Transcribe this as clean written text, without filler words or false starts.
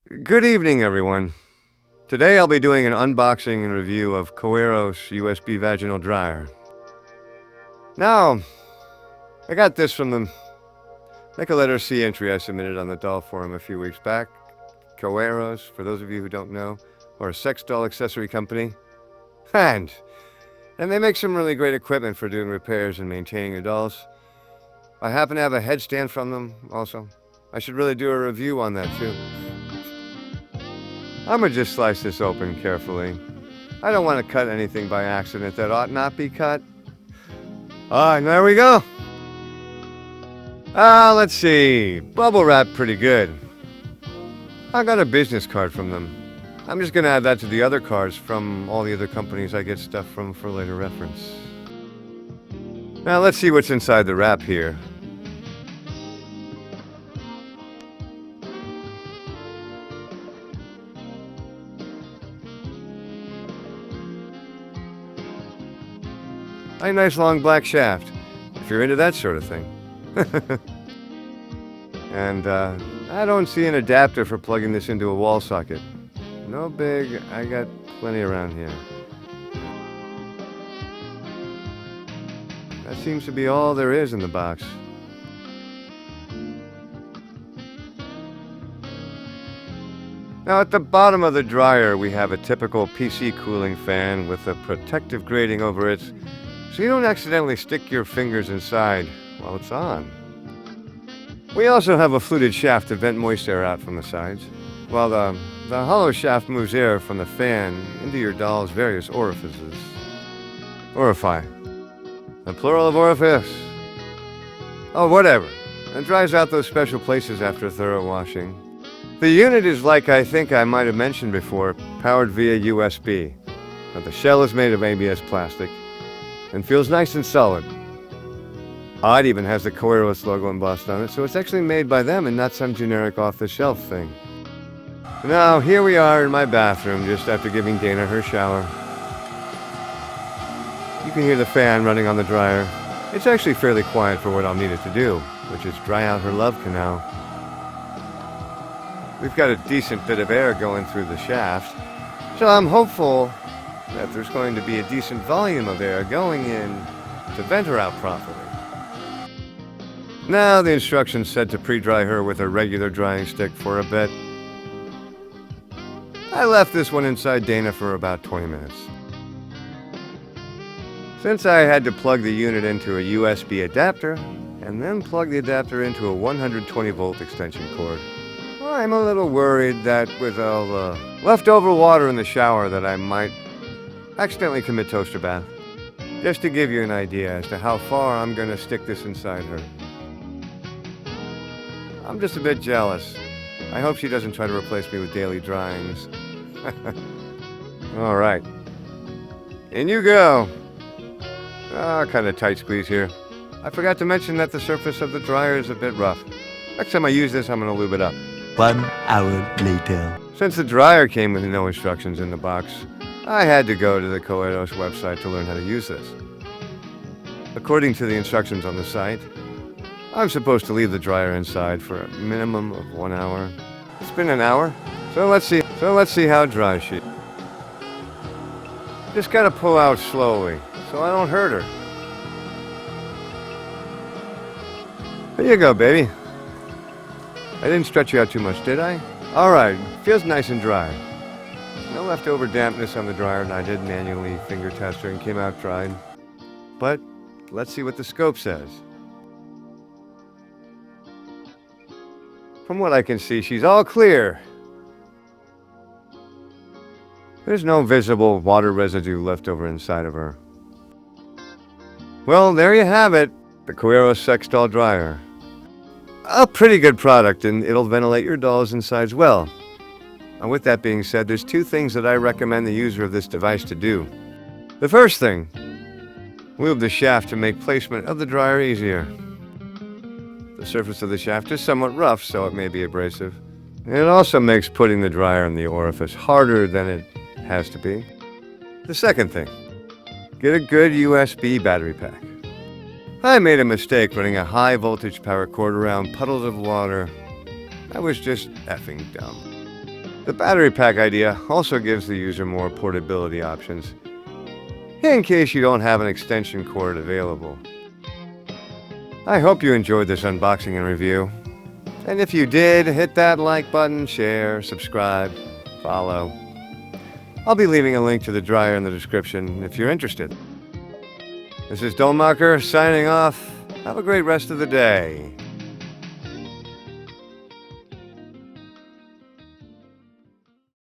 Good evening, everyone. Today I'll be doing an unboxing and review of Coeros USB vaginal dryer. Now, I got this from the Make a Letter C entry I submitted on the doll forum a few weeks back. Coeros, for those of you who don't know, are a sex doll accessory company. And they make some really great equipment for doing repairs and maintaining your dolls. I happen to have a headstand from them also. I should really do a review on that too. I'm gonna just slice this open carefully. I don't want to cut anything by accident that ought not be cut. And there we go. Let's see. Bubble wrap pretty good. I got a business card from them. I'm just gonna add that to the other cards from all the other companies I get stuff from for later reference. Now let's see what's inside the wrap here. A nice long black shaft, if you're into that sort of thing. And I don't see an adapter for plugging this into a wall socket. No big, I got plenty around here. That seems to be all there is in the box. Now at the bottom of the dryer we have a typical PC cooling fan with a protective grating over it, so you don't accidentally stick your fingers inside while it's on. We also have a fluted shaft to vent moist air out from the sides, while the hollow shaft moves air from the fan into your doll's various orifices. Orifi. The plural of orifice. Oh, whatever. It dries out those special places after thorough washing. The unit is, like I think I might have mentioned before, powered via USB. Now, the shell is made of ABS plastic and feels nice and solid. It even has the Coeros logo embossed on it, so it's actually made by them and not some generic off-the-shelf thing. Now, here we are in my bathroom just after giving Dana her shower. You can hear the fan running on the dryer. It's actually fairly quiet for what I'll need it to do, which is dry out her love canal. We've got a decent bit of air going through the shaft, so I'm hopeful that there's going to be a decent volume of air going in to vent her out properly. Now the instructions said to pre-dry her with a regular drying stick for a bit. I left this one inside Dana for about 20 minutes. Since I had to plug the unit into a USB adapter and then plug the adapter into a 120 volt extension cord, I'm a little worried that with all the leftover water in the shower that I might accidentally commit toaster bath. Just to give you an idea as to how far I'm going to stick this inside her. I'm just a bit jealous. I hope she doesn't try to replace me with daily dryings. All right. In you go. Kind of tight squeeze here. I forgot to mention that the surface of the dryer is a bit rough. Next time I use this, I'm going to lube it up. 1 hour later. Since the dryer came with no instructions in the box, I had to go to the Coeros website to learn how to use this. According to the instructions on the site, I'm supposed to leave the dryer inside for a minimum of 1 hour. It's been an hour, so let's see how dry she is. Just gotta pull out slowly, so I don't hurt her. There you go, baby. I didn't stretch you out too much, did I? Alright, feels nice and dry. No leftover dampness on the dryer, and I did manually finger test her and came out dried. But let's see what the scope says. From what I can see, she's all clear. There's no visible water residue left over inside of her. Well, there you have it, the Coeros sex doll dryer. A pretty good product, and it'll ventilate your doll's insides well. And with that being said, there's two things that I recommend the user of this device to do. The first thing, lube the shaft to make placement of the dryer easier. The surface of the shaft is somewhat rough, so it may be abrasive. It also makes putting the dryer in the orifice harder than it has to be. The second thing, get a good USB battery pack. I made a mistake running a high voltage power cord around puddles of water. I was just effing dumb. The battery pack idea also gives the user more portability options, in case you don't have an extension cord available. I hope you enjoyed this unboxing and review. And if you did, hit that like button, share, subscribe, follow. I'll be leaving a link to the dryer in the description if you're interested. This is Domacher signing off. Have a great rest of the day.